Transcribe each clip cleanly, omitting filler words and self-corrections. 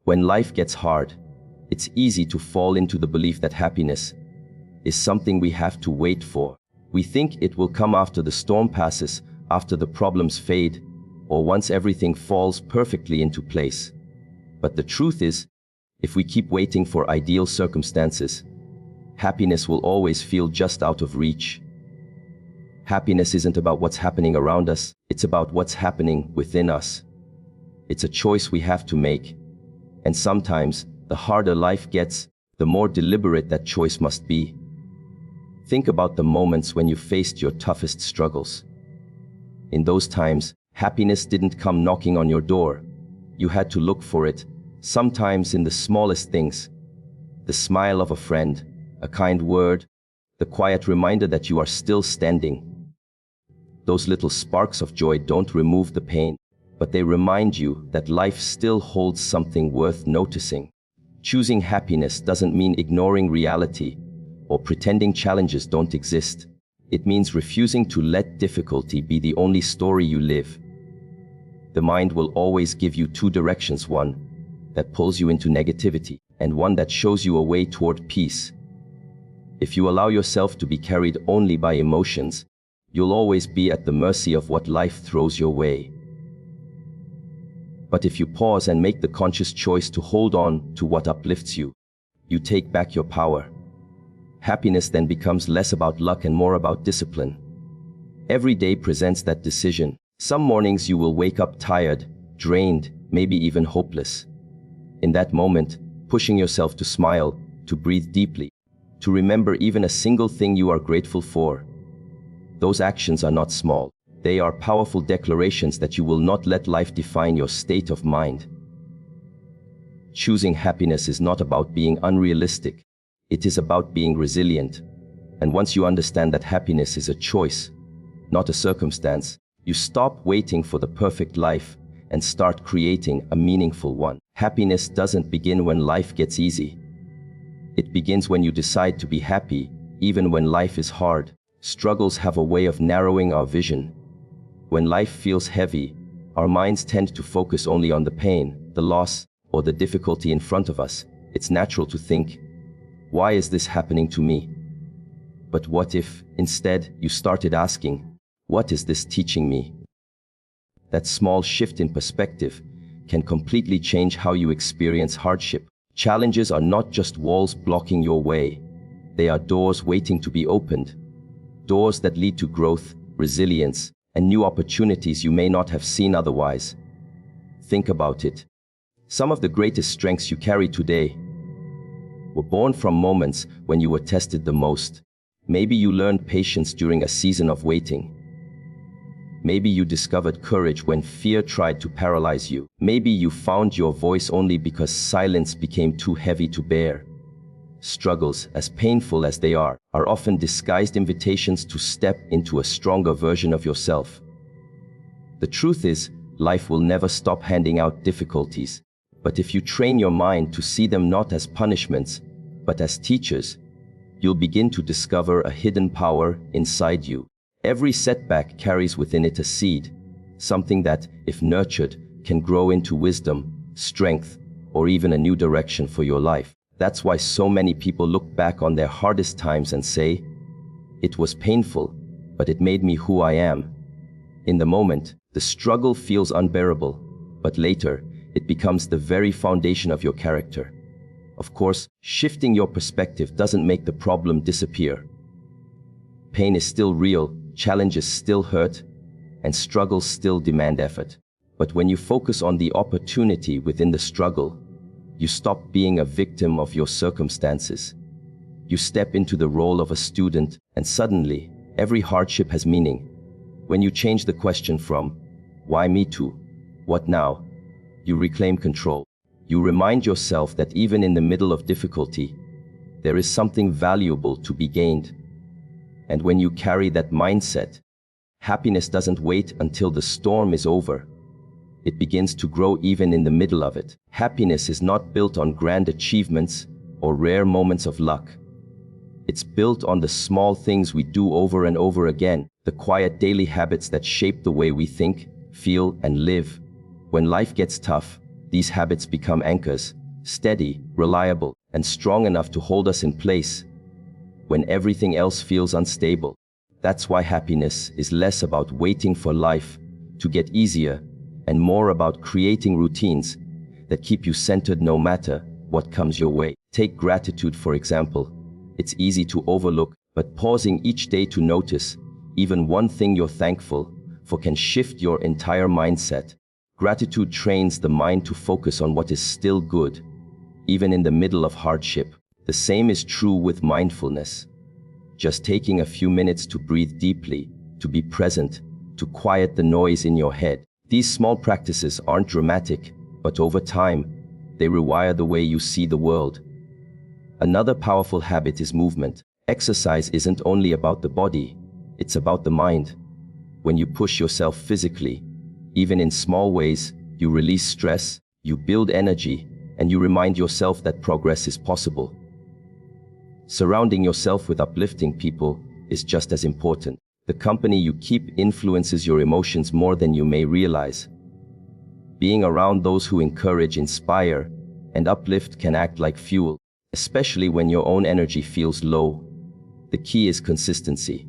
When life gets hard, it's easy to fall into the belief that happiness is something we have to wait for. We think it will come after the storm passes, after the problems fade, or once everything falls perfectly into place. But the truth is, if we keep waiting for ideal circumstances, happiness will always feel just out of reach. Happiness isn't about what's happening around us, it's about what's happening within us. It's a choice we have to make. And sometimes, the harder life gets, the more deliberate that choice must be. Think about the moments when you faced your toughest struggles. In those times, happiness didn't come knocking on your door. You had to look for it, sometimes in the smallest things. The smile of a friend, a kind word, the quiet reminder that you are still standing. Those little sparks of joy don't remove the pain, but they remind you that life still holds something worth noticing. Choosing happiness doesn't mean ignoring reality or pretending challenges don't exist. It means refusing to let difficulty be the only story you live. The mind will always give you two directions, one that pulls you into negativity and one that shows you a way toward peace. If you allow yourself to be carried only by emotions, you'll always be at the mercy of what life throws your way. But if you pause and make the conscious choice to hold on to what uplifts you, you take back your power. Happiness then becomes less about luck and more about discipline. Every day presents that decision. Some mornings you will wake up tired, drained, maybe even hopeless. In that moment, pushing yourself to smile, to breathe deeply, to remember even a single thing you are grateful for. Those actions are not small. They are powerful declarations that you will not let life define your state of mind. Choosing happiness is not about being unrealistic. It is about being resilient. And once you understand that happiness is a choice, not a circumstance, you stop waiting for the perfect life and start creating a meaningful one. Happiness doesn't begin when life gets easy. It begins when you decide to be happy, even when life is hard. Struggles have a way of narrowing our vision. When life feels heavy, our minds tend to focus only on the pain, the loss, or the difficulty in front of us. It's natural to think, why is this happening to me? But what if, instead, you started asking, what is this teaching me? That small shift in perspective can completely change how you experience hardship. Challenges are not just walls blocking your way. They are doors waiting to be opened. Doors that lead to growth, resilience, and new opportunities you may not have seen otherwise. Think about it. Some of the greatest strengths you carry today were born from moments when you were tested the most. Maybe you learned patience during a season of waiting. Maybe you discovered courage when fear tried to paralyze you. Maybe you found your voice only because silence became too heavy to bear. Struggles, as painful as they are often disguised invitations to step into a stronger version of yourself. The truth is, life will never stop handing out difficulties. But if you train your mind to see them not as punishments, but as teachers, you'll begin to discover a hidden power inside you. Every setback carries within it a seed, something that, if nurtured, can grow into wisdom, strength, or even a new direction for your life. That's why so many people look back on their hardest times and say, it was painful, but it made me who I am. In the moment, the struggle feels unbearable, but later, it becomes the very foundation of your character. Of course, shifting your perspective doesn't make the problem disappear. Pain is still real, challenges still hurt, and struggles still demand effort. But when you focus on the opportunity within the struggle, you stop being a victim of your circumstances. You step into the role of a student, and suddenly, every hardship has meaning. When you change the question from, why me, to, what now? You reclaim control. You remind yourself that even in the middle of difficulty, there is something valuable to be gained. And when you carry that mindset, happiness doesn't wait until the storm is over. It begins to grow even in the middle of it. Happiness is not built on grand achievements or rare moments of luck. It's built on the small things we do over and over again, the quiet daily habits that shape the way we think, feel, and live. When life gets tough, These habits become anchors, steady, reliable, and strong enough to hold us in place when everything else feels unstable. That's why happiness is less about waiting for life to get easier and more about creating routines that keep you centered no matter what comes your way. Take gratitude, for example. It's easy to overlook, but pausing each day to notice even one thing you're thankful for can shift your entire mindset. Gratitude trains the mind to focus on what is still good, even in the middle of hardship. The same is true with mindfulness. Just taking a few minutes to breathe deeply, to be present, to quiet the noise in your head. These small practices aren't dramatic, but over time, they rewire the way you see the world. Another powerful habit is movement. Exercise isn't only about the body, it's about the mind. When you push yourself physically, even in small ways, you release stress, you build energy, and you remind yourself that progress is possible. Surrounding yourself with uplifting people is just as important. The company you keep influences your emotions more than you may realize. Being around those who encourage, inspire, and uplift can act like fuel, especially when your own energy feels low. The key is consistency.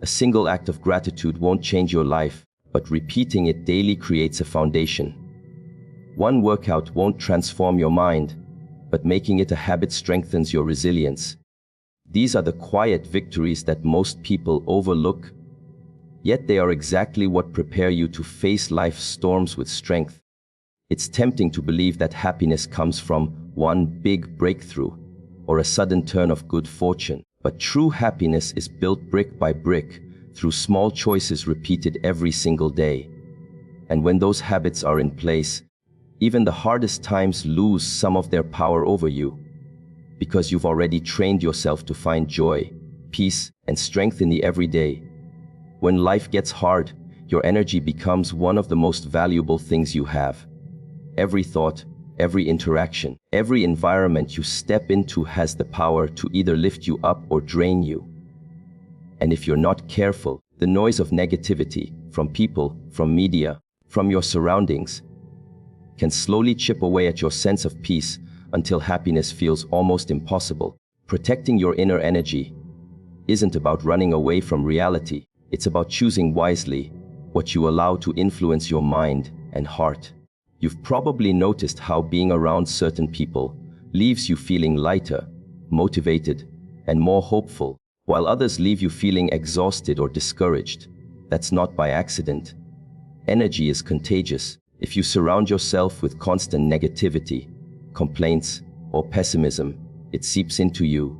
A single act of gratitude won't change your life, but repeating it daily creates a foundation. One workout won't transform your mind, but making it a habit strengthens your resilience. These are the quiet victories that most people overlook, yet they are exactly what prepare you to face life's storms with strength. It's tempting to believe that happiness comes from one big breakthrough or a sudden turn of good fortune, but true happiness is built brick by brick through small choices repeated every single day. And when those habits are in place, even the hardest times lose some of their power over you, because you've already trained yourself to find joy, peace, and strength in the everyday. When life gets hard, your energy becomes one of the most valuable things you have. Every thought, every interaction, every environment you step into has the power to either lift you up or drain you. And if you're not careful, the noise of negativity, from people, from media, from your surroundings, can slowly chip away at your sense of peace until happiness feels almost impossible. Protecting your inner energy isn't about running away from reality. It's about choosing wisely what you allow to influence your mind and heart. You've probably noticed how being around certain people leaves you feeling lighter, motivated, and more hopeful, while others leave you feeling exhausted or discouraged. That's not by accident. Energy is contagious. If you surround yourself with constant negativity, complaints, or pessimism, it seeps into you,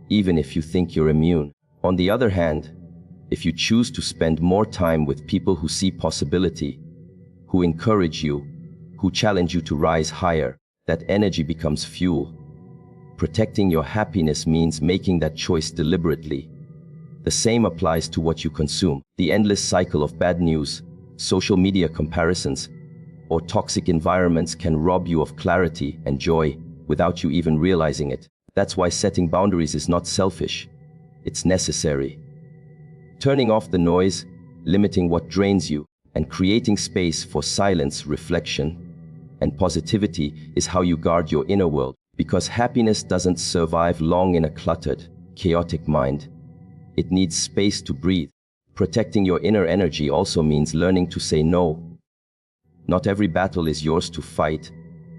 even if you think you're immune. On the other hand, if you choose to spend more time with people who see possibility, who encourage you, who challenge you to rise higher, that energy becomes fuel. Protecting your happiness means making that choice deliberately. The same applies to what you consume. The endless cycle of bad news, social media comparisons, or toxic environments can rob you of clarity and joy without you even realizing it. That's why setting boundaries is not selfish. It's necessary. Turning off the noise, limiting what drains you, and creating space for silence, reflection, and positivity is how you guard your inner world, because happiness doesn't survive long in a cluttered, chaotic mind. It needs space to breathe. Protecting your inner energy also means learning to say no. Not every battle is yours to fight,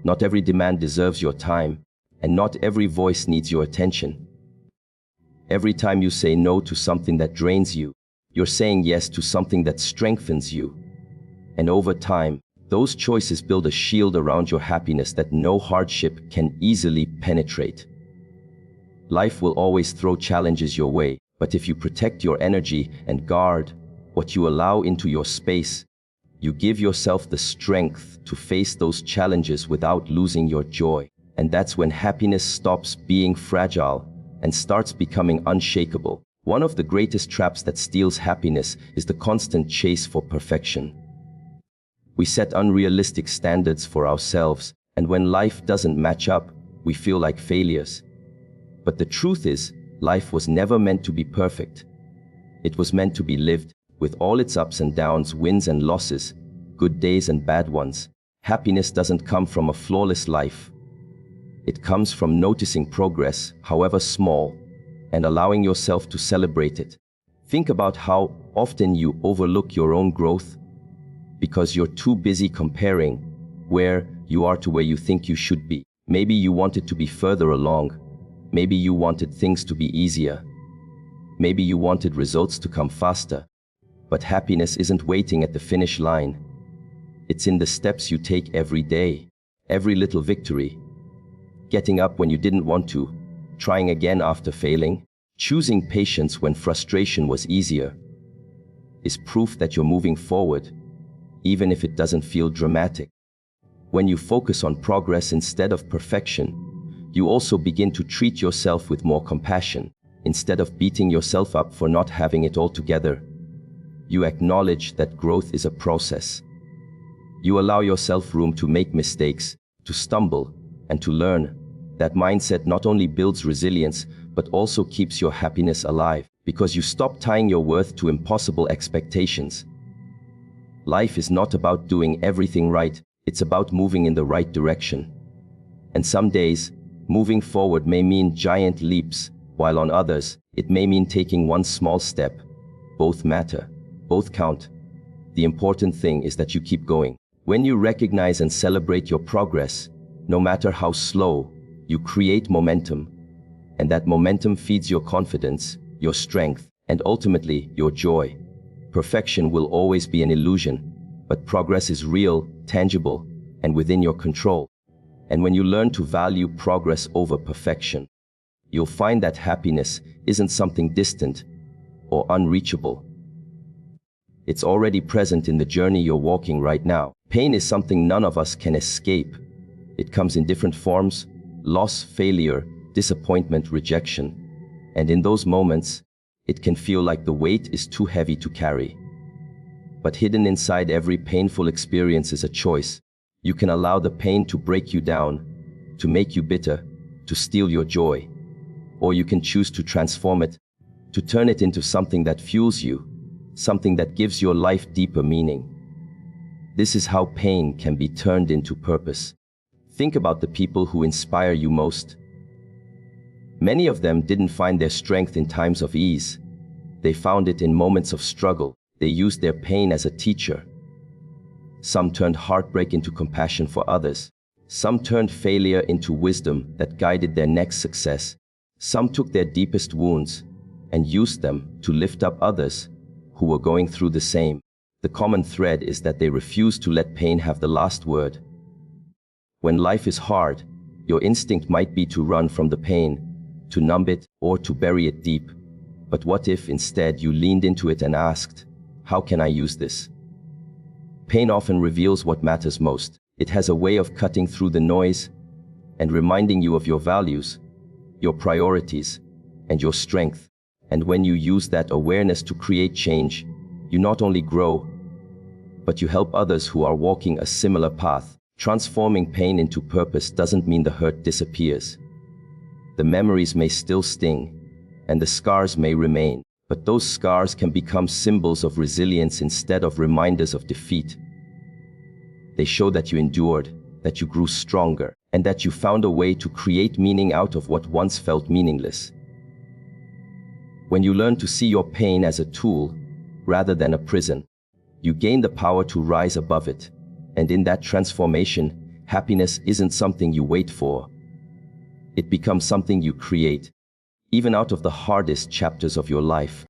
not every demand deserves your time, and not every voice needs your attention. Every time you say no to something that drains you, you're saying yes to something that strengthens you. And over time, those choices build a shield around your happiness that no hardship can easily penetrate. Life will always throw challenges your way, but if you protect your energy and guard what you allow into your space, you give yourself the strength to face those challenges without losing your joy. And that's when happiness stops being fragile and starts becoming unshakable. One of the greatest traps that steals happiness is the constant chase for perfection. We set unrealistic standards for ourselves, and when life doesn't match up, we feel like failures. But the truth is, life was never meant to be perfect. It was meant to be lived, with all its ups and downs, wins and losses, good days and bad ones. Happiness doesn't come from a flawless life. It comes from noticing progress, however small, and allowing yourself to celebrate it. Think about how often you overlook your own growth because you're too busy comparing where you are to where you think you should be. Maybe you wanted to be further along. Maybe you wanted things to be easier. Maybe you wanted results to come faster. But happiness isn't waiting at the finish line. It's in the steps you take every day, every little victory. Getting up when you didn't want to, trying again after failing, choosing patience when frustration was easier, is proof that you're moving forward, even if it doesn't feel dramatic. When you focus on progress instead of perfection, you also begin to treat yourself with more compassion. Instead of beating yourself up for not having it all together, you acknowledge that growth is a process. You allow yourself room to make mistakes, to stumble, and to learn. That mindset not only builds resilience, but also keeps your happiness alive, because you stop tying your worth to impossible expectations. Life is not about doing everything right, it's about moving in the right direction. And some days, moving forward may mean giant leaps, while on others, it may mean taking one small step. Both matter, both count. The important thing is that you keep going. When you recognize and celebrate your progress, no matter how slow, you create momentum. And that momentum feeds your confidence, your strength, and ultimately your joy. Perfection will always be an illusion, but progress is real, tangible, and within your control. And when you learn to value progress over perfection, you'll find that happiness isn't something distant or unreachable. It's already present in the journey you're walking right now. Pain is something none of us can escape. It comes in different forms: loss, failure, disappointment, rejection. And in those moments, it can feel like the weight is too heavy to carry. But hidden inside every painful experience is a choice. You can allow the pain to break you down, to make you bitter, to steal your joy. Or you can choose to transform it, to turn it into something that fuels you, something that gives your life deeper meaning. This is how pain can be turned into purpose. Think about the people who inspire you most. Many of them didn't find their strength in times of ease. They found it in moments of struggle. They used their pain as a teacher. Some turned heartbreak into compassion for others. Some turned failure into wisdom that guided their next success. Some took their deepest wounds and used them to lift up others who were going through the same. The common thread is that they refused to let pain have the last word. When life is hard, your instinct might be to run from the pain, to numb it, or to bury it deep. But what if instead you leaned into it and asked, "How can I use this?" Pain often reveals what matters most. It has a way of cutting through the noise and reminding you of your values, your priorities, and your strength. And when you use that awareness to create change, you not only grow, but you help others who are walking a similar path. Transforming pain into purpose doesn't mean the hurt disappears. The memories may still sting, and the scars may remain, but those scars can become symbols of resilience instead of reminders of defeat. They show that you endured, that you grew stronger, and that you found a way to create meaning out of what once felt meaningless. When you learn to see your pain as a tool rather than a prison, you gain the power to rise above it. And in that transformation, happiness isn't something you wait for. It becomes something you create, even out of the hardest chapters of your life.